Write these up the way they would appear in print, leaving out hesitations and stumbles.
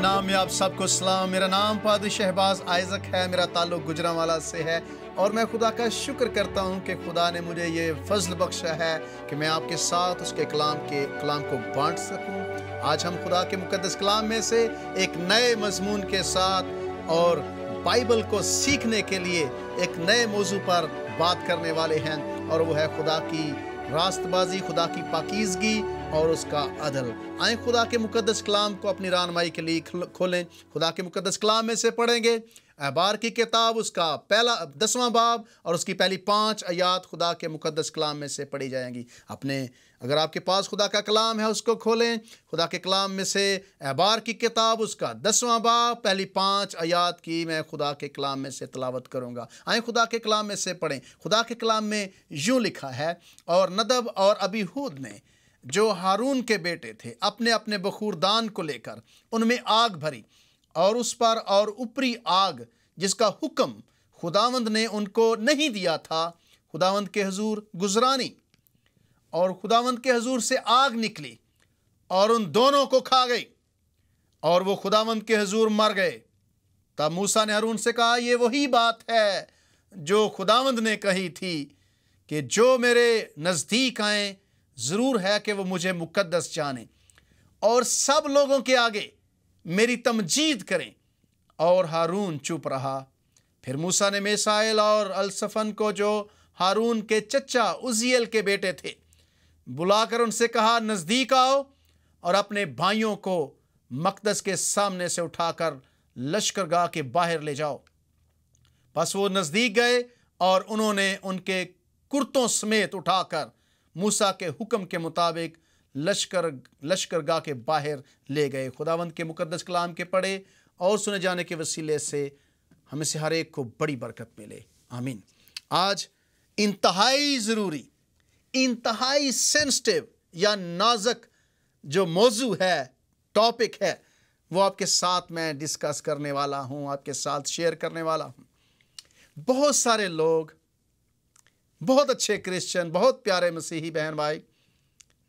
नाम में आप सबको सलाम। मेरा नाम पादरी शहबाज आइजक है, मेरा ताल्लुक गुजरांवाला से है और मैं खुदा का शुक्र करता हूँ कि खुदा ने मुझे ये फजल बख्शा है कि मैं आपके साथ उसके कलाम को बांट सकूँ। आज हम खुदा के मुकद्दस कलाम में से एक नए मजमून के साथ और बाइबल को सीखने के लिए एक नए मौजू पर बात करने वाले हैं और वो है खुदा की रास्तबाजी, खुदा की पाकीज़गी और उसका अदल। आए खुदा के मुकद्दस कलाम को अपनी रहनुमाई के लिए खोलें। खुदा के मुकद्दस कलाम में से पढ़ेंगे अहबार की किताब, उसका 10वां बाब और उसकी पहली 5 आयात खुदा के मुकद्दस कलाम में से पढ़ी जाएंगी। अगर आपके पास खुदा का कलाम है उसको खोलें। खुदा के कलाम में से अहबार की किताब, उसका 10वां बाब, पहली 5 आयात की मैं खुदा के कलाम में से तिलावत करूँगा। आए खुदा के कलाम में से पढ़ें। खुदा के कलाम में यूँ लिखा है, और नदब और अबीहूद ने जो हारून के बेटे थे अपने अपने बखूरदान को लेकर उनमें आग भरी और उस पर और ऊपरी आग जिसका हुक्म खुदावंद ने उनको नहीं दिया था, खुदावंद के हुजूर गुजरानी, और खुदावंद के हुजूर से आग निकली और उन दोनों को खा गई और वो खुदावंद के हुजूर मर गए। तब मूसा ने हारून से कहा, ये वही बात है जो खुदावंद ने कही थी कि जो मेरे नज़दीक आए ज़रूर है कि वो मुझे मुकद्दस जाने और सब लोगों के आगे मेरी तमजीद करें। और हारून चुप रहा। फिर मूसा ने मिसाइल और अलसफन को, जो हारून के चचा उजियल के बेटे थे, बुलाकर उनसे कहा, नज़दीक आओ और अपने भाइयों को मकदस के सामने से उठाकर लश्करगाह के बाहर ले जाओ। बस वो नज़दीक गए और उन्होंने उनके कुर्तों समेत उठाकर मूसा के हुक्म के मुताबिक लश्करगाह के बाहर ले गए। खुदावंद के मुकद्दस कलाम के पढ़े और सुने जाने के वसीले से हमें से हर एक को बड़ी बरकत मिले। आमीन। आज इंतहाई ज़रूरी, इंतहाई सेंसिटिव या नाजुक जो मौजू है, टॉपिक है, वो आपके साथ मैं डिस्कस करने वाला हूँ, आपके साथ शेयर करने वाला हूँ। बहुत सारे लोग, बहुत अच्छे क्रिश्चियन, बहुत प्यारे मसीही बहन भाई,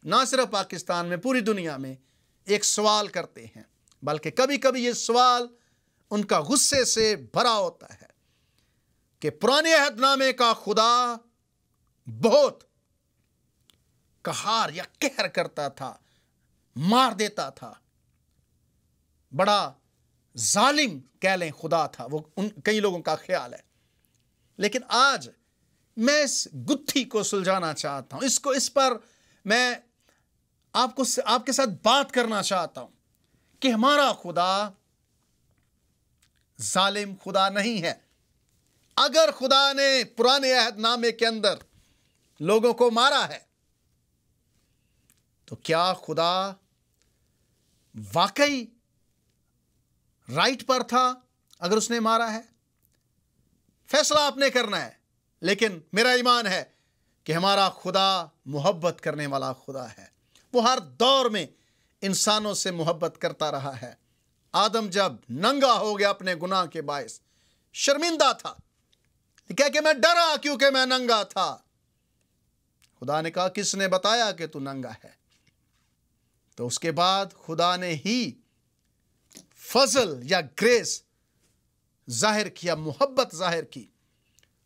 ना सिर्फ पाकिस्तान में, पूरी दुनिया में एक सवाल करते हैं, बल्कि कभी कभी ये सवाल उनका गुस्से से भरा होता है कि पुराने अहदनामे का खुदा बहुत कहार या कहर करता था, मार देता था, बड़ा जालिम कह लें खुदा था, वो कई लोगों का ख्याल है। लेकिन आज मैं इस गुत्थी को सुलझाना चाहता हूं, इस पर मैं आपके साथ बात करना चाहता हूं कि हमारा खुदा जालिम खुदा नहीं है। अगर खुदा ने पुराने अहदनामे के अंदर लोगों को मारा है, तो क्या खुदा वाकई राइट पर था अगर उसने मारा है? फैसला आपने करना है, लेकिन मेरा ईमान है कि हमारा खुदा मोहब्बत करने वाला खुदा है। वो हर दौर में इंसानों से मोहब्बत करता रहा है। आदम जब नंगा हो गया अपने गुनाह के बायस, शर्मिंदा था, क्या कि मैं डरा क्योंकि मैं नंगा था। खुदा ने कहा, किसने बताया कि तू नंगा है? तो उसके बाद खुदा ने ही फजल या ग्रेस जाहिर किया, मोहब्बत जाहिर की,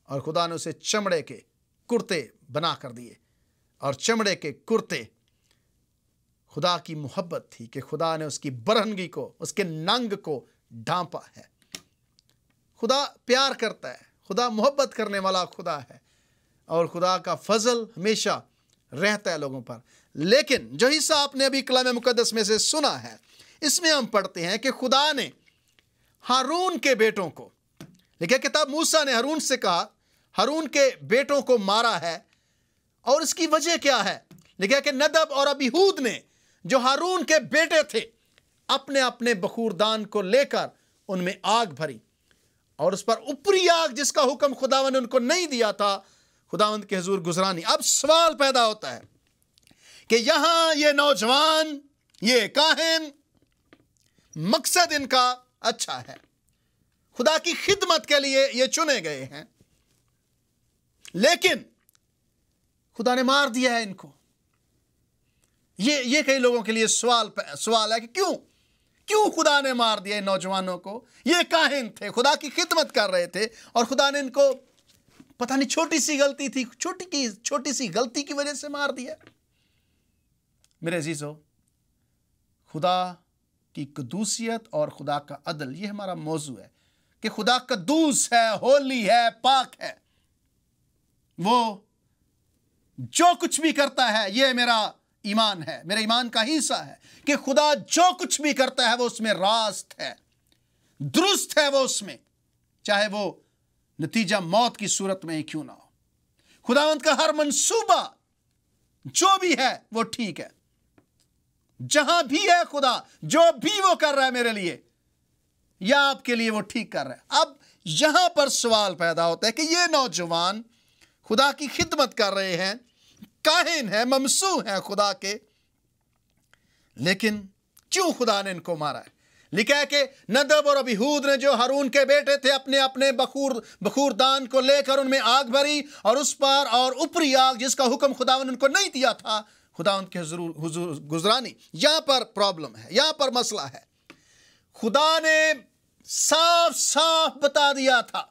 और खुदा ने उसे चमड़े के कुर्ते बना कर दिए। और चमड़े के कुर्ते खुदा की मोहब्बत थी कि खुदा ने उसकी बरहनगी को, उसके नंग को ढांपा है। खुदा प्यार करता है, खुदा मोहब्बत करने वाला खुदा है और खुदा का फजल हमेशा रहता है लोगों पर। लेकिन जो हिस्सा आपने अभी कलाम मुकद्दस में से सुना है, इसमें हम पढ़ते हैं कि खुदा ने हारून के बेटों को, लिखा किताब, मूसा ने हारून से कहा, हारून के बेटों को मारा है और इसकी वजह क्या है? लिखा कि नदब और अबीहूद ने जो हारून के बेटे थे अपने अपने बखूरदान को लेकर उनमें आग भरी और उस पर ऊपरी आग जिसका हुक्म खुदावंद ने उनको नहीं दिया था, खुदावंद के हुजूर गुजरानी। अब सवाल पैदा होता है कि यहां ये नौजवान, ये काहिन, मकसद इनका अच्छा है, खुदा की खिदमत के लिए ये चुने गए हैं, लेकिन खुदा ने मार दिया है इनको। ये कई लोगों के लिए सवाल है कि क्यों खुदा ने मार दिया इन नौजवानों को? ये काहिन थे, खुदा की खिदमत कर रहे थे, और खुदा ने इनको पता नहीं छोटी सी गलती थी, छोटी सी गलती की वजह से मार दिया। मेरे अजीजों, खुदा की कदूसियत और खुदा का अदल, ये हमारा मौजू है कि खुदा कदूस है, होली है, पाक है। वो जो कुछ भी करता है, ये मेरा ईमान है, मेरे ईमान का हिस्सा है कि खुदा जो कुछ भी करता है वो उसमें रास्त है, दुरुस्त है वो उसमें, चाहे वो नतीजा मौत की सूरत में ही क्यों ना हो। खुदावंत का हर मंसूबा जो भी है वो ठीक है। जहां भी है खुदा, जो भी वो कर रहा है मेरे लिए या आपके लिए, वो ठीक कर रहा है। अब यहां पर सवाल पैदा होता है कि ये नौजवान खुदा की खिदमत कर रहे हैं, काहिन है, ममसू है खुदा के, लेकिन क्यों खुदा ने इनको मारा है? लिखा है कि नदब और अबीहूद ने, जो हारून के बेटे थे, अपने अपने बखूरदान को लेकर उनमें आग भरी, और उस पर और ऊपरी आग जिसका हुक्म खुदावन ने उनको नहीं दिया था, खुदावन के हुजूर गुजरानी। यहां पर प्रॉब्लम है, यहां पर मसला है। खुदा ने साफ साफ बता दिया था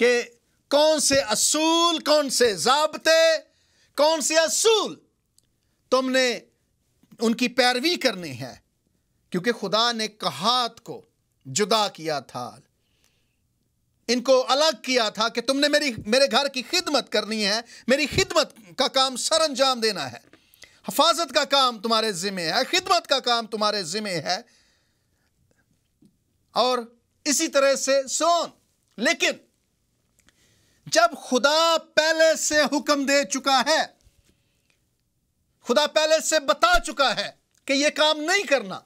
कि कौन से असूल, कौन से ज़ाब्ते, कौन से असूल तुमने उनकी पैरवी करनी है, क्योंकि खुदा ने कहात को जुदा किया था, इनको अलग किया था कि तुमने मेरे घर की खिदमत करनी है, मेरी खिदमत का काम सर अंजाम देना है, हिफाजत का काम तुम्हारे जिम्मे है, खिदमत का काम तुम्हारे जिम्मे है, और इसी तरह से सोन। लेकिन जब खुदा पहले से हुक्म दे चुका है, खुदा पहले से बता चुका है कि यह काम नहीं करना,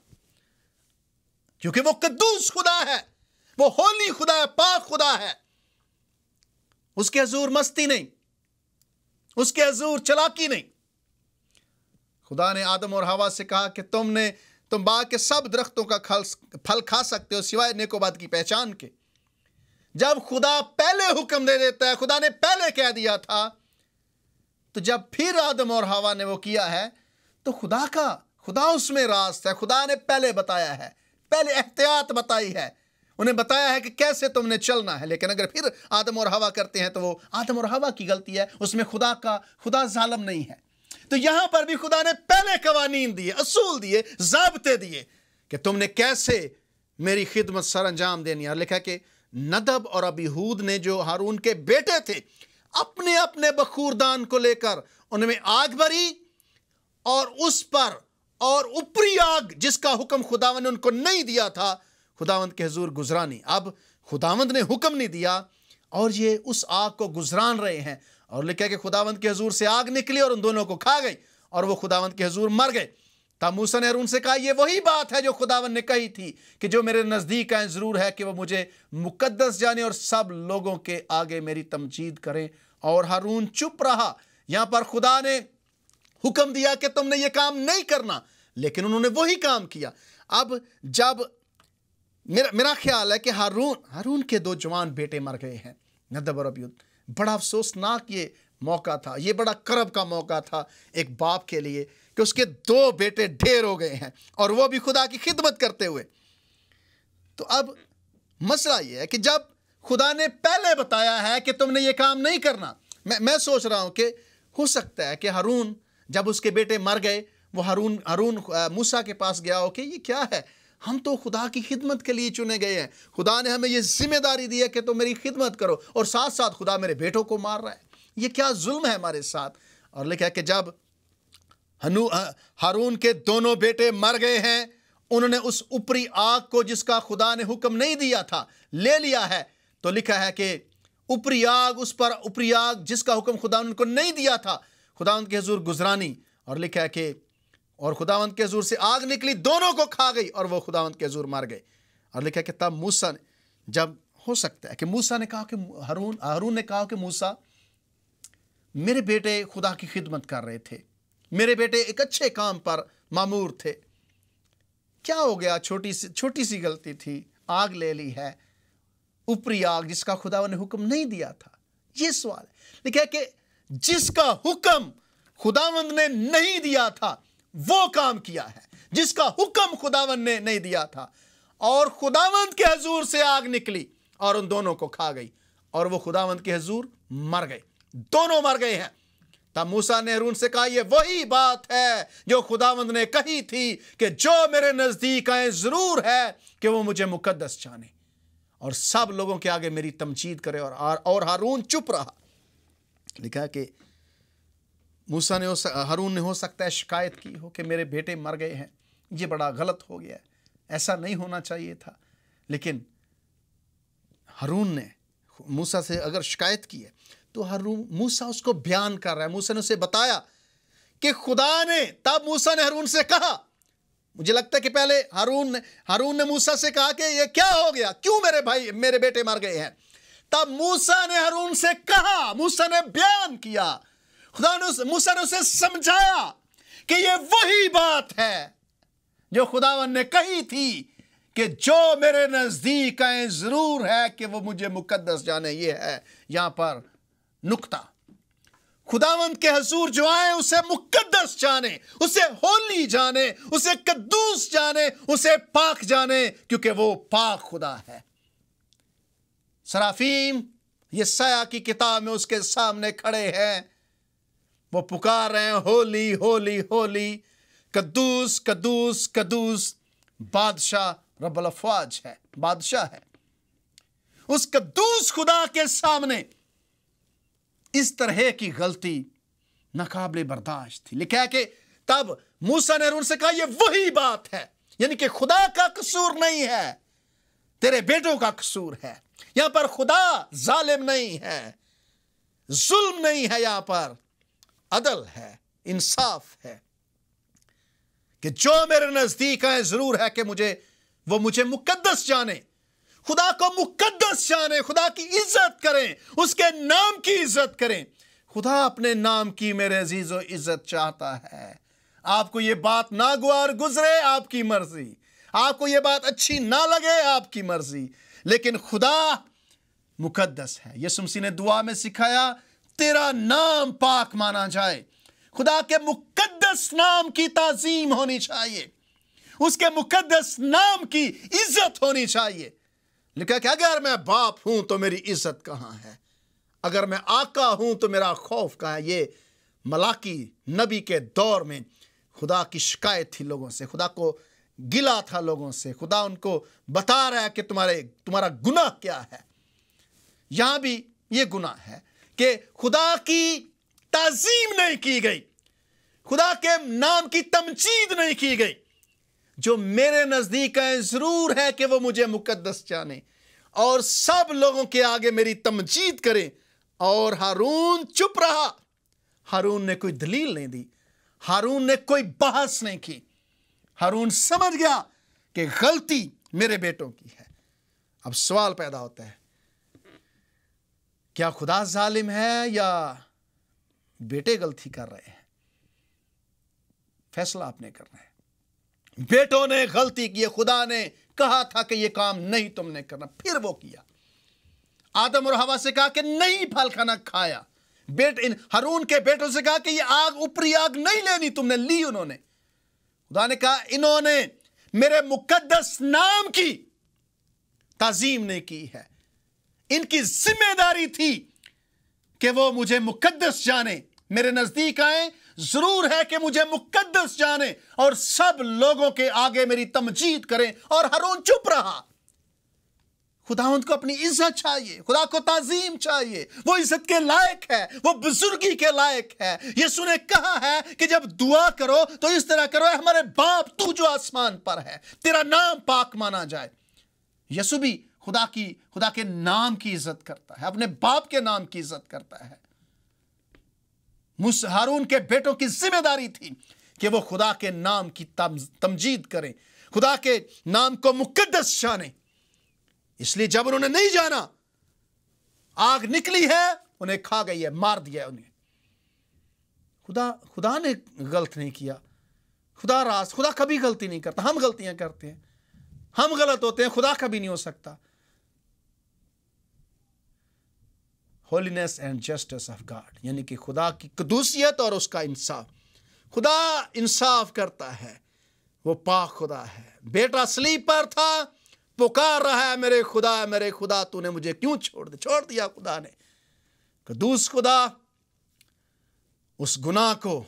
क्योंकि वो कद्दूस खुदा है, वो होली खुदा है, पाक खुदा है, उसके हुजूर मस्ती नहीं, उसके हुजूर चलाकी नहीं। खुदा ने आदम और हवा से कहा कि तुम बाग के सब दरख्तों का फल खा सकते हो सिवाय नेकोबद की पहचान के। जब खुदा पहले हुक्म दे देता है, खुदा ने पहले कह दिया था, तो जब फिर आदम और हवा ने वो किया है, तो खुदा उसमें रास्त है। खुदा ने पहले बताया है, पहले एहतियात बताई है, उन्हें बताया है कि कैसे तुमने चलना है। लेकिन अगर फिर आदम और हवा करते हैं तो वो आदम और हवा की गलती है, उसमें खुदा जालिम नहीं है। तो यहां पर भी खुदा ने पहले कवानीन दिए, असूल दिए, ज़ाब्ते दिए कि तुमने कैसे मेरी खिदमत सर अंजाम देनी है। और लिखा कि नदब और अबीहूद ने, जो हारून के बेटे थे, अपने अपने बखूरदान को लेकर उनमें आग भरी, और उस पर और ऊपरी आग जिसका हुक्म खुदावंद ने उनको नहीं दिया था, खुदावंद के हुजूर गुजरानी। अब खुदावंद ने हुक्म नहीं दिया और ये उस आग को गुजरान रहे हैं, और लिखा कि खुदावंद के हुजूर से आग निकली और उन दोनों को खा गई, और वो खुदावंद के हुजूर मर गए। तब मूसा ने हारून से कहा, ये वही बात है जो खुदावंद ने कही थी कि जो मेरे नज़दीक आए, ज़रूर है कि वो मुझे मुकद्दस जाने और सब लोगों के आगे मेरी तमजीद करें। और हारून चुप रहा। यहां पर खुदा ने हुक्म दिया कि तुमने ये काम नहीं करना, लेकिन उन्होंने वही काम किया। अब जब मेरा ख्याल है कि हारून के 2 जवान बेटे मर गए हैं, नदब और अबीहूद। बड़ा अफसोसनाक ये मौका था, ये बड़ा करब का मौका था एक बाप के लिए कि उसके 2 बेटे ढेर हो गए हैं, और वो भी खुदा की खिदमत करते हुए। तो अब मसला ये है कि जब खुदा ने पहले बताया है कि तुमने ये काम नहीं करना, मैं सोच रहा हूं कि हो सकता है कि हारून जब उसके बेटे मर गए, वो हारून मूसा के पास गया हो कि ये क्या है, हम तो खुदा की खिदमत के लिए चुने गए हैं, खुदा ने हमें ये जिम्मेदारी दी है कि तुम मेरी खिदमत करो, और साथ साथ खुदा मेरे बेटों को मार रहा है, ये क्या जुल्म है हमारे साथ। और लिखा है कि जब हारून के दोनों बेटे मर गए हैं, उन्होंने उस ऊपरी आग को जिसका खुदा ने हुक्म नहीं दिया था ले लिया है। तो लिखा है कि ऊपरी आग, उस पर ऊपरी आग जिसका हुक्म खुदा ने उनको नहीं दिया था, खुदावंद के हुजूर गुजरानी। और लिखा है कि और खुदावंद के हुजूर से आग निकली, दोनों को खा गई, और वो खुदावंद के हुजूर मर गए। और लिखा है कि तब मूसा ने, जब हो सकता है कि मूसा ने कहा कि हारून ने कहा कि मूसा, मेरे बेटे खुदा की खिदमत कर रहे थे, मेरे बेटे एक अच्छे काम पर मामूर थे, क्या हो गया, छोटी सी गलती थी, आग ले ली है, ऊपरी आग जिसका खुदा ने हुक्म नहीं दिया था। ये सवाल है। लिखा कि जिसका हुक्म खुदावंद ने नहीं दिया था वो काम किया है, जिसका हुक्म खुदावंद ने नहीं दिया था, और खुदावंद के हजूर से आग निकली और उन दोनों को खा गई, और वो खुदावंद के हजूर मर गए, दोनों मर गए हैं। तब मूसा ने हारून से कहा, ये वही बात है जो खुदावंद ने कही थी कि जो मेरे नजदीक आए जरूर है कि वो मुझे मुकद्दस जाने और सब लोगों के आगे मेरी तमजीद करे। और हारून चुप रहा। लिखा कि मूसा ने हारून ने हो सकता है शिकायत की हो कि मेरे बेटे मर गए हैं, ये बड़ा गलत हो गया है, ऐसा नहीं होना चाहिए था। लेकिन हारून ने मूसा से अगर शिकायत की है तो मूसा उसको बयान कर रहा है। मूसा ने उसे बताया कि खुदा ने, तब मूसा ने हारून से कहा, मुझे लगता है कि पहले हारून ने मूसा से कहा कि ये क्या हो गया, क्यों मेरे बेटे मर गए हैं। तब मूसा ने हारून से कहा, मूसा ने बयान किया, मूसा ने उसे समझाया कि ये वही बात है जो खुदावंद ने कही थी कि जो मेरे नजदीक आए जरूर है कि वो मुझे मुकद्दस जाने। ये है यहां पर नुक्ता। खुदावंद के हजूर जो आए उसे मुकद्दस जाने, उसे होली जाने, उसे कद्दूस जाने, उसे पाक जाने, क्योंकि वो पाक खुदा है। सराफीम यशायाह की किताब में उसके सामने खड़े हैं, वो पुकार रहे हैं, होली होली होली, कद्दूस कद्दूस कद्दूस, बादशाह रब्बुल अफ़वाज है, बादशाह है। उस कद्दूस खुदा के सामने इस तरह की गलती नाकाबिले बर्दाश्त थी। लिखा है कि तब मूसा ने हारून से कहा, यह वही बात है, यानी कि खुदा का कसूर नहीं है, तेरे बेटों का कसूर है। यहां पर खुदा जालिम नहीं है, जुल्म नहीं है, यहां पर अदल है, इंसाफ है कि जो मेरे नजदीक आए जरूर है कि वो मुझे मुकद्दस जाने। खुदा को मुकद्दस जाने, खुदा की इज्जत करें, उसके नाम की इज्जत करें। खुदा अपने नाम की मेरे अजीजों इज्जत चाहता है। आपको ये बात नागवार गुजरे, आपकी मर्जी, आपको ये बात अच्छी ना लगे, आपकी मर्जी, लेकिन खुदा मुकद्दस है। यीशु मसीह ने दुआ में सिखाया, तेरा नाम पाक माना जाए। खुदा के मुकद्दस नाम की ताजीम होनी चाहिए, उसके मुकद्दस नाम की इज्जत होनी चाहिए। लिखा कि अगर मैं बाप हूं तो मेरी इज्जत कहां है, अगर मैं आका हूं तो मेरा खौफ कहां है। ये मलाकी नबी के दौर में खुदा की शिकायत थी लोगों से, खुदा को गिला था लोगों से। खुदा उनको बता रहा है कि तुम्हारा गुनाह क्या है। यहां भी ये गुनाह है कि खुदा की ताजीम नहीं की गई, खुदा के नाम की तमजीद नहीं की गई। जो मेरे नजदीक है जरूर है कि वो मुझे मुकद्दस जाने और सब लोगों के आगे मेरी तमजीद करें। और हारून चुप रहा। हारून ने कोई दलील नहीं दी, हारून ने कोई बहस नहीं की। हारून समझ गया कि गलती मेरे बेटों की है। अब सवाल पैदा होता है, क्या खुदा जालिम है या बेटे गलती कर रहे हैं? फैसला आपने करना है। बेटों ने गलती की, खुदा ने कहा था कि यह काम नहीं तुमने करना, फिर वो किया। आदम और हवा से कहा कि नहीं फल खाना, खाया। हारून के बेटों से कहा कि ये आग, ऊपरी आग नहीं लेनी, तुमने ली, उन्होंने। खुदा ने कहा इन्होंने मेरे मुकद्दस नाम की ताजीम नहीं की है। इनकी जिम्मेदारी थी कि वो मुझे मुकद्दस जाने, मेरे नजदीक आए जरूर है कि मुझे मुकद्दस जाने और सब लोगों के आगे मेरी तमजीद करें। और हारून चुप रहा। खुदावंद को अपनी इज्जत चाहिए, खुदा को ताजीम चाहिए, वो इज्जत के लायक है, वो बुजुर्गी के लायक है। यीशु ने कहा है कि जब दुआ करो तो इस तरह करो, हमारे बाप तू जो आसमान पर है, तेरा नाम पाक माना जाए। यीशु भी खुदा के नाम की इज्जत करता है, अपने बाप के नाम की इज्जत करता है। हारून के बेटों की जिम्मेदारी थी कि वो खुदा के नाम की तमजीद करें, खुदा के नाम को मुकद्दस जाने। इसलिए जब उन्होंने नहीं जाना, आग निकली है, उन्हें खा गई है, मार दिया उन्हें। खुदा ने गलत नहीं किया। खुदा कभी गलती नहीं करता। हम गलतियां करते हैं, हम गलत होते हैं, खुदा कभी नहीं हो सकता। Holiness and justice of God, यानी कि खुदा की कदूसियत और उसका इंसाफ। खुदा इंसाफ करता है, वो पाक खुदा है। बेटा स्लीप पर था, पुकार रहा है, मेरे खुदा तूने मुझे क्यों छोड़ दिया खुदा ने। कदूस खुदा उस गुनाह को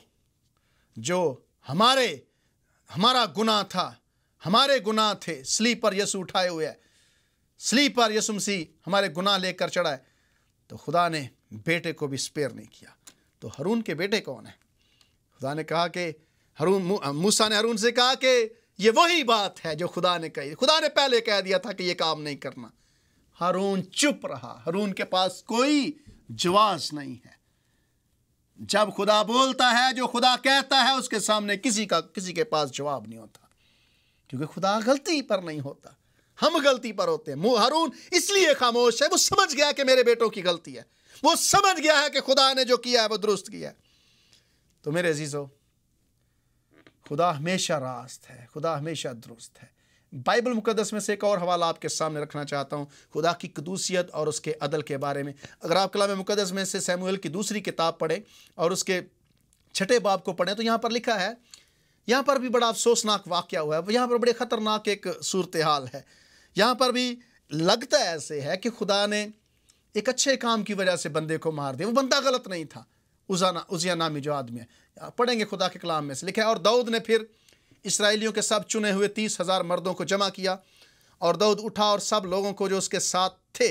जो हमारा गुनाह था, हमारे गुनाह थे, स्लीप पर यीशु उठाए हुए है, स्लीप पर यीशु मसीह हमारे गुनाह लेकर चढ़ा है, तो खुदा ने बेटे को भी स्पेयर नहीं किया। तो हारून के बेटे कौन है? खुदा ने कहा कि मूसा ने हारून से कहा कि ये वही बात है जो खुदा ने कही। खुदा ने पहले कह दिया था कि ये काम नहीं करना। हारून चुप रहा। हारून के पास कोई जवाब नहीं है। जब खुदा बोलता है, जो खुदा कहता है, उसके सामने किसी के पास जवाब नहीं होता, क्योंकि खुदा गलती पर नहीं होता, हम गलती पर होते हैं। हारून इसलिए खामोश है, वो समझ गया कि मेरे बेटों की गलती है, वो समझ गया है कि खुदा ने जो किया है वो दुरुस्त किया है। तो मेरे अजीजों, खुदा हमेशा रास्त है, खुदा हमेशा दुरुस्त है। बाइबल मुकद्दस में से एक और हवाला आपके सामने रखना चाहता हूँ, खुदा की कदूसियत और उसके अदल के बारे में। अगर आप कलाम मुकद्दस में से शमूएल की दूसरी किताब पढ़ें और उसके 6 बाब को पढ़ें, तो यहाँ पर लिखा है, यहाँ पर भी बड़ा अफसोसनाक वाक़या हुआ है, यहाँ पर बड़े ख़तरनाक एक सूरत हाल है। यहाँ पर भी लगता ऐसे है कि खुदा ने एक अच्छे काम की वजह से बंदे को मार दिया। वो बंदा गलत नहीं था, उजिया नामी जो आदमी है। पढ़ेंगे खुदा के कलाम में से लिखा है, और दाऊद ने फिर इसराइलियों के सब चुने हुए 30,000 मर्दों को जमा किया, और दाऊद उठा और सब लोगों को जो उसके साथ थे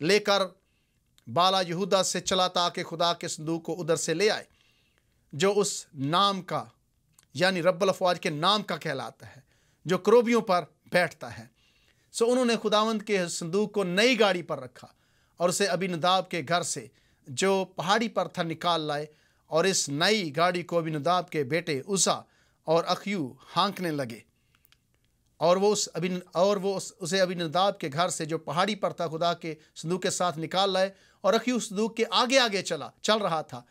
लेकर बाला यहूदा से चला, ताकि खुदा के संदूक को उधर से ले आए, जो उस नाम का यानी रब्बुल अफ़वाज के नाम का कहलाता है, जो करोबियों पर बैठता है। सो उन्होंने खुदावंद के संदूक को नई गाड़ी पर रखा और उसे अबीनदाब के घर से जो पहाड़ी पर था निकाल लाए, और इस नई गाड़ी को अबीनदाब के बेटे उज़ा और अखयू हाँकने लगे, और वो उसे अबीनदाब के घर से जो पहाड़ी पर था खुदा के संदूक के साथ निकाल लाए, और अखयू संदूक के आगे आगे चल रहा था।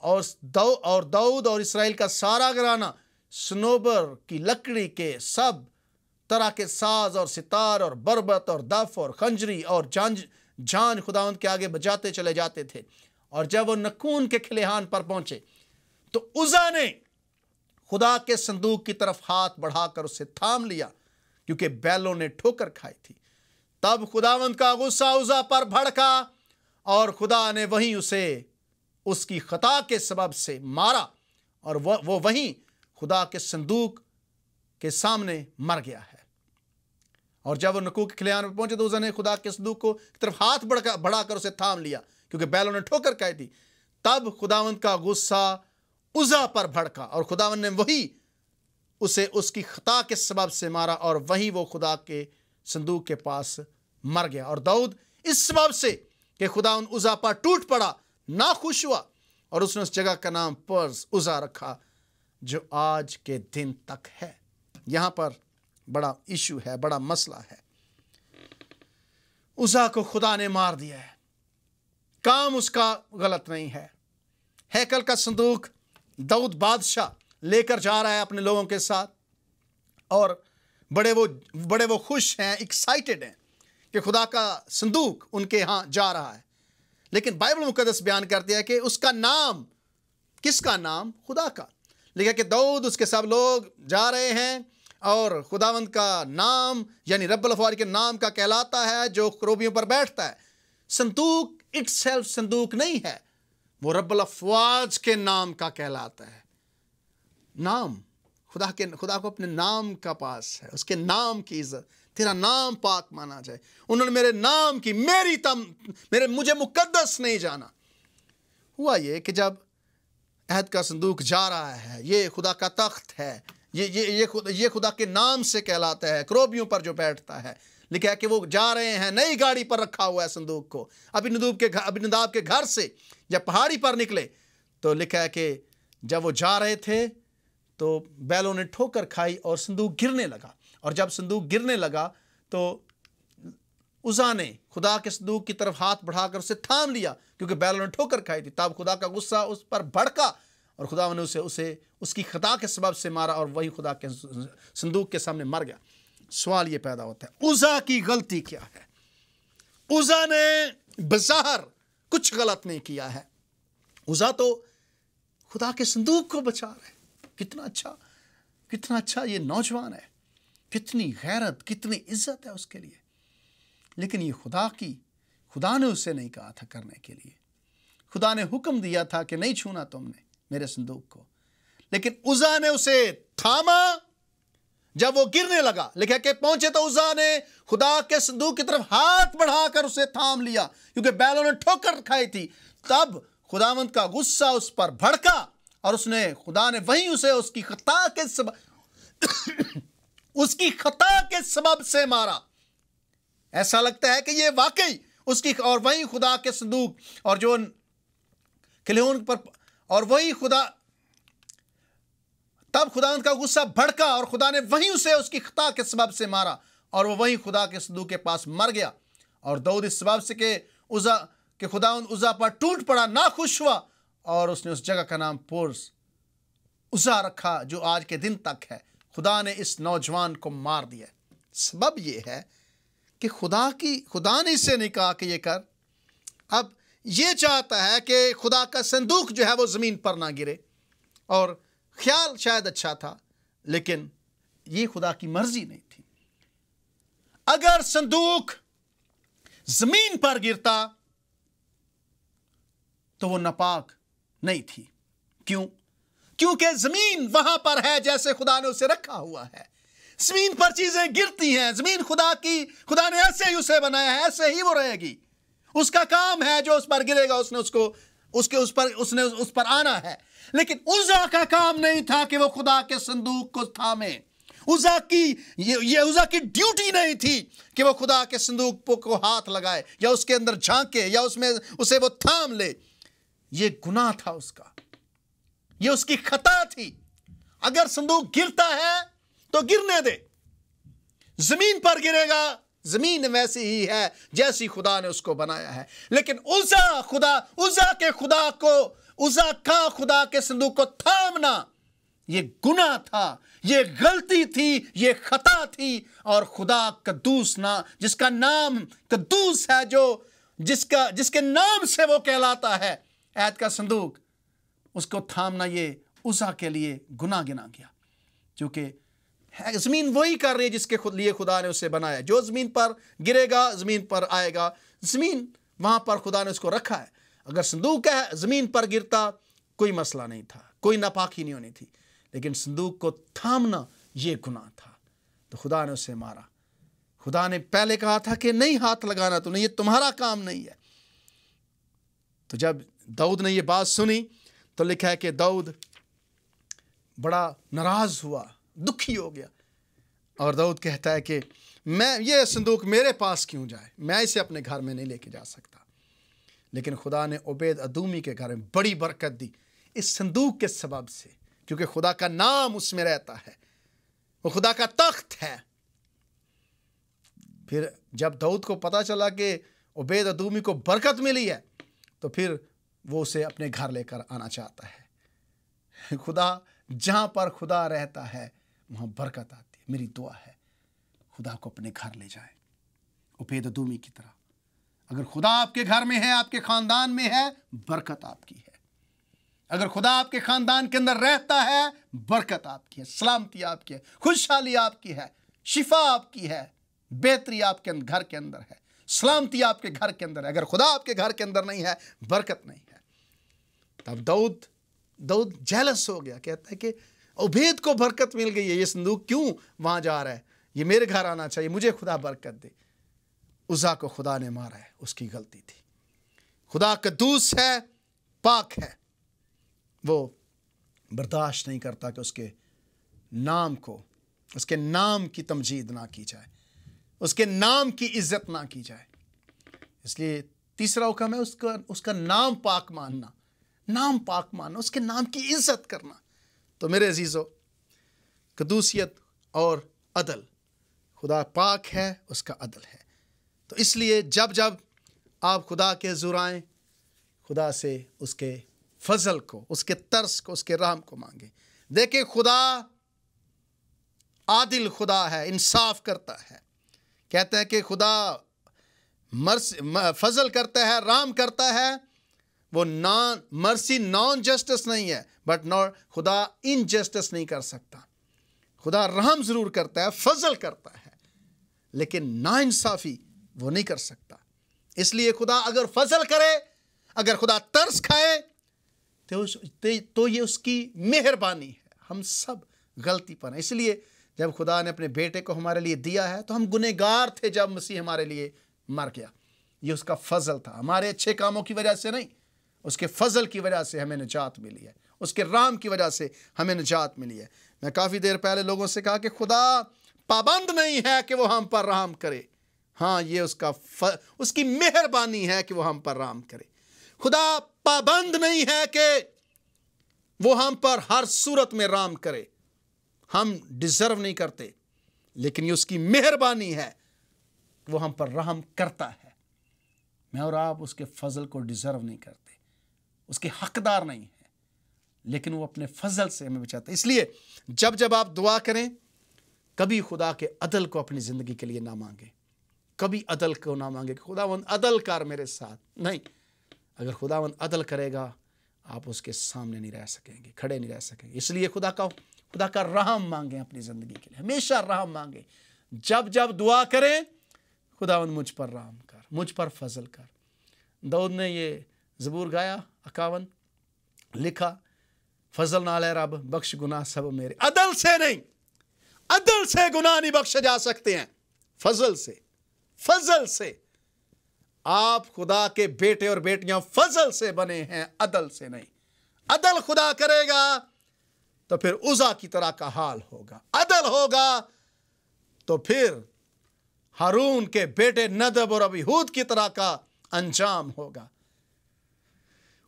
और दाऊद और इसराइल का सारा घराना सनोबर की लकड़ी के सब तरह के साज और सितार और बरबत और दफ और खंजरी और जान खुदावंद के आगे बजाते चले जाते थे। और जब वो नकून के खलिहान पर पहुंचे, तो उज़ा ने खुदा के संदूक की तरफ हाथ बढ़ाकर उसे थाम लिया, क्योंकि बैलों ने ठोकर खाई थी। तब खुदावंद का गुस्सा उज़ा पर भड़का, और खुदा ने वहीं उसे उसकी खता के सबब से मारा, और वो वहीं खुदा के संदूक के सामने मर गया है। और जब वो नकून के खलिहान पर पहुंचे, तो उज़ा ने खुदा के संदूक को की तरफ हाथ बढ़ाकर उसे थाम लिया, क्योंकि बैलों ने ठोकर खाई थी। तब खुदावंद का गुस्सा उज़ा पर भड़का, और खुदावंद ने वही उसे उसकी खता के सबब से मारा, और वहीं वो खुदा के संदूक के पास मर गया। और दाऊद इस सबब से कि खुदावंद उज़ा पर टूट पड़ा, ना खुश हुआ, और उसने उस जगह का नाम पर्स उज़ा रखा, जो आज के दिन तक है। यहाँ पर बड़ा इशू है, बड़ा मसला है। उज़ा को खुदा ने मार दिया है, काम उसका गलत नहीं है। हैकल का संदूक दाऊद बादशाह लेकर जा रहा है अपने लोगों के साथ, और बड़े वो खुश हैं, एक्साइटेड हैं कि खुदा का संदूक उनके यहाँ जा रहा है। लेकिन बाइबल मुकद्दस बयान करती है कि उसका नाम, किसका नाम? खुदा का। लिखा कि दाऊद उसके सब लोग जा रहे हैं, और खुदावंद का नाम यानी रब्बुल अफ़वाज के नाम का कहलाता है, जो करोबियों पर बैठता है। संदूक इटसेल्फ संदूक नहीं है, वो रब्बुल अफ़वाज के नाम का कहलाता है। नाम खुदा को अपने नाम का पास है, उसके नाम की इज्जत। तेरा नाम पाक माना जाए। उन्होंने मेरे नाम की मुझे मुकद्दस नहीं जाना। हुआ ये कि जब अहद का संदूक जा रहा है, ये खुदा का तख्त है, ये खुदा के नाम से कहलाता है, करोबियों पर जो बैठता है। लिखा है कि वो जा रहे हैं, नई गाड़ी पर रखा हुआ है संदूक को, अबीनदाब के घर से जब पहाड़ी पर निकले, तो लिखा है कि जब वो जा रहे थे तो बैलों ने ठोकर खाई और संदूक गिरने लगा। और जब संदूक गिरने लगा, तो उज़ा ने खुदा के संदूक की तरफ हाथ बढ़ाकर उसे थाम लिया, क्योंकि बैलों ने ठोकर खाई थी। तब खुदा का गुस्सा उस पर भड़का, और खुदा ने उसे उसकी खता के सबब से मारा, और वही खुदा के संदूक के सामने मर गया। सवाल ये पैदा होता है, उज़ा की गलती क्या है? उज़ा ने बज़ाहिर कुछ गलत नहीं किया है। उज़ा तो खुदा के संदूक को बचा रहे, कितना अच्छा। कितना अच्छा ये नौजवान है, कितनी गैरत, कितनी इज्जत है उसके लिए। लेकिन ये खुदा ने उसे नहीं कहा था करने के लिए। खुदा ने हुक्म दिया था कि नहीं छूना तुमने मेरे संदूक को, लेकिन उज़ा ने उसे थामा। जब वो गिरने लगा, लिखा कि पहुंचे तो उज़ा ने खुदा के संदूक की तरफ हाथ बढ़ाकर उसे थाम लिया, क्योंकि बैलों ने ठोकर खाई थी। तब खुदावंद का गुस्सा उस पर भड़का और खुदा ने वहीं उसे उसकी खता के सबब से मारा। ऐसा लगता है कि ये वाकई उसकी, और वहीं खुदा के संदूक और जो किलेहोन पर, और वही तब खुदावंद का गुस्सा भड़का और खुदा ने वहीं उसे उसकी खता के सबब से मारा, और वो वहीं खुदा के संदूक के पास मर गया। और दाऊद इस सबब से कि खुदावंद उज़ा पर टूट पड़ा, नाखुश हुआ, और उसने उस जगह का नाम पोर्स उज़ा रखा, जो आज के दिन तक है। खुदा ने इस नौजवान को मार दिया। सबब ये है कि खुदा ने इससे नहीं कहा कि ये कर। अब ये चाहता है कि खुदा का संदूक जो है वो ज़मीन पर ना गिरे, और ख्याल शायद अच्छा था, लेकिन ये खुदा की मर्जी नहीं थी। अगर संदूक ज़मीन पर गिरता तो वो नापाक नहीं थी। क्यों? क्योंकि ज़मीन वहां पर है जैसे खुदा ने उसे रखा हुआ है। ज़मीन पर चीजें गिरती हैं। ज़मीन खुदा ने ऐसे ही उसे बनाया है, ऐसे ही वो रहेगी। उसका काम है, जो उस पर गिरेगा उसने उस पर आना है। लेकिन उज़ा का काम नहीं था कि वो खुदा के संदूक को थामे। उज़ा की ड्यूटी नहीं थी कि वो खुदा के संदूक को हाथ लगाए या उसके अंदर झांके या उसे वो थाम ले। ये गुनाह था उसका, ये उसकी खता थी। अगर संदूक गिरता है तो गिरने दे। जमीन पर गिरेगा, जमीन वैसी ही है जैसी खुदा ने उसको बनाया है। लेकिन उज़ा का खुदा के संदूक को थामना ये गुनाह था, ये गलती थी, ये खता थी। और खुदा कद्दूस जिसका नाम कद्दूस है, जिसके नाम से वो कहलाता है, ऐत का संदूक, उसको थामना ये उज़ा के लिए गुनाह गिना गया। क्योंकि जमीन वही कर रही है जिसके लिए खुदा ने उसे बनाया। जो जमीन पर गिरेगा जमीन पर आएगा। जमीन वहां पर खुदा ने उसको रखा है। अगर संदूक है जमीन पर गिरता कोई मसला नहीं था, कोई नापाकी नहीं होनी थी। लेकिन संदूक को थामना ये गुनाह था, तो खुदा ने उसे मारा। खुदा ने पहले कहा था कि नहीं हाथ लगाना तुमने, ये तुम्हारा काम नहीं है। तो जब दाऊद ने ये बात सुनी तो लिखा है कि दाऊद बड़ा नाराज हुआ, दुखी हो गया। और दाऊद कहता है कि ये संदूक मेरे पास क्यों जाए, मैं इसे अपने घर में नहीं लेके जा सकता। लेकिन खुदा ने ओबेद अदूमी के घर में बड़ी बरकत दी इस संदूक के सबब से, क्योंकि खुदा का नाम उसमें रहता है, वो खुदा का तख्त है। फिर जब दाऊद को पता चला कि ओबेद अदूमी को बरकत मिली है, तो फिर वो उसे अपने घर लेकर आना चाहता है। जहां पर खुदा रहता है वहां बरकत आती है। मेरी दुआ है खुदा को अपने घर ले जाए, ओबेद अदूमी की तरह। अगर खुदा आपके घर में है, आपके खानदान में है, बरकत आपकी है। अगर खुदा आपके खानदान के अंदर रहता है, बरकत आपकी है, सलामती आपकी है, खुशहाली आपकी है, शिफा आपकी है, बेहतरी आपके घर के अंदर है, सलामती आपके घर के अंदर है। अगर खुदा आपके घर के अंदर नहीं है, बरकत नहीं है। तब दाऊद जेलस हो गया, कहता है कि ओबेद को बरकत मिल गई है, ये संदूक क्यों वहां जा रहा है, ये मेरे घर आना चाहिए, मुझे खुदा बरकत दे। उज़ा को खुदा ने मारा है, उसकी गलती थी। खुदा कद्दूस है, पाक है, वो बर्दाश्त नहीं करता कि उसके नाम की तमजीद ना की जाए, उसके नाम की इज्जत ना की जाए। इसलिए तीसरा हुक्म है उसका नाम पाक मानना, उसके नाम की इज्जत करना। तो मेरे अजीजों, कद्दूसियत और अदल, खुदा पाक है, उसका अदल है। तो इसलिए जब आप खुदा के हुज़ूर आएं, खुदा से उसके फजल को, उसके तरस को, उसके रहम को मांगे। देखिए, खुदा आदिल खुदा है, इंसाफ करता है। कहते हैं कि खुदा फजल करता है, रहम करता है। वो नॉन जस्टिस नहीं है, बट खुदा इनजस्टिस नहीं कर सकता। खुदा रहम ज़रूर करता है, फजल करता है, लेकिन नाइंसाफ़ी वो नहीं कर सकता। इसलिए खुदा अगर फजल करे, अगर खुदा तरस खाए, तो ये उसकी मेहरबानी है। हम सब गलती पर हैं। इसलिए जब खुदा ने अपने बेटे को हमारे लिए दिया है, तो हम गुनहगार थे जब मसीह हमारे लिए मर गया। ये उसका फजल था, हमारे अच्छे कामों की वजह से नहीं, उसके फजल की वजह से हमें निजात मिली है, उसके राम की वजह से हमें निजात मिली है। मैं काफ़ी देर पहले लोगों से कहा कि खुदा पाबंद नहीं है कि वो हम पर रहम करे। हाँ, ये उसकी मेहरबानी है कि वो हम पर रहम करे। खुदा पाबंद नहीं है कि वो हम पर हर सूरत में रहम करे। हम डिजर्व नहीं करते, लेकिन ये उसकी मेहरबानी है कि वो हम पर रहम करता है। मैं और आप उसके फजल को डिजर्व नहीं करते, उसके हकदार नहीं है, लेकिन वो अपने फजल से हमें बचाता है। इसलिए जब आप दुआ करें, कभी खुदा के अदल को अपनी ज़िंदगी के लिए ना मांगे, कभी अदल को ना मांगे कि खुदावंद अदल कर मेरे साथ। नहीं, अगर खुदावंद अदल करेगा, आप उसके सामने नहीं रह सकेंगे, खड़े नहीं रह सकेंगे। इसलिए खुदा का रहम मांगे अपनी ज़िंदगी के लिए, हमेशा रहम मांगे। जब दुआ करें, खुदावंद मुझ पर रहम कर, मुझ पर फजल कर। दाऊद ने ये ज़बूर गाया 51, लिखा, फजल नाले रब बख्श गुनाह सब मेरे। अदल से नहीं, अदल से गुनाह नहीं बख्शे जा सकते हैं, फजल से। आप खुदा के बेटे और बेटियां फजल से बने हैं, अदल से नहीं। अदल खुदा करेगा तो फिर उज़ा की तरह का हाल होगा। अदल होगा तो फिर हारून के बेटे नदब और अबीहूद की तरह का अंजाम होगा।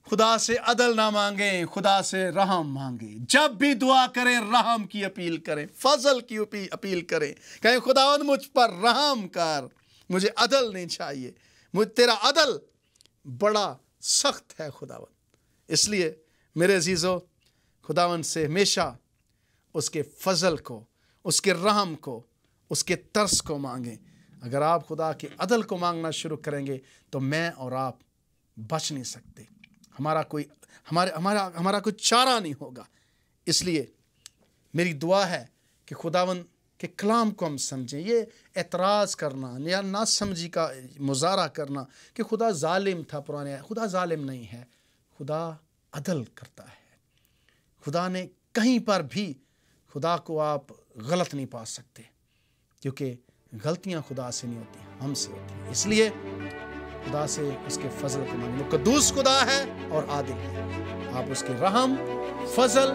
खुदा से अदल ना मांगे, खुदा से रहम मांगे। जब भी दुआ करें, रहम की अपील करें, फजल की अपील करें। कहें खुदावंद मुझ पर रहम कर, मुझे अदल नहीं चाहिए, तेरा अदल बड़ा सख्त है खुदावंद। इसलिए मेरे अजीज़ों, खुदावंद से हमेशा उसके फजल को, उसके रहम को, उसके तरस को मांगें। अगर आप खुदा के अदल को मांगना शुरू करेंगे, तो मैं और आप बच नहीं सकते। हमारा कोई चारा नहीं होगा। इसलिए मेरी दुआ है कि खुदावंद के कलाम को हम समझें। ये एतराज़ करना या ना समझी का मुजाहरा करना कि खुदा जालिम था पुराने, खुदा जालिम नहीं है, खुदा अदल करता है। खुदा ने कहीं पर भी, खुदा को आप गलत नहीं पा सकते, क्योंकि गलतियां खुदा से नहीं होती, हमसे होती हैं। इसलिए खुदा से उसके फजल को मांगे। वो कद्दूस खुदा है और आदिल है। आप उसके रहम, फजल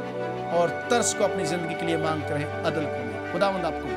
और तरस को अपनी ज़िंदगी के लिए मांगते रहें, अदल को नहीं। खुदावंद आपको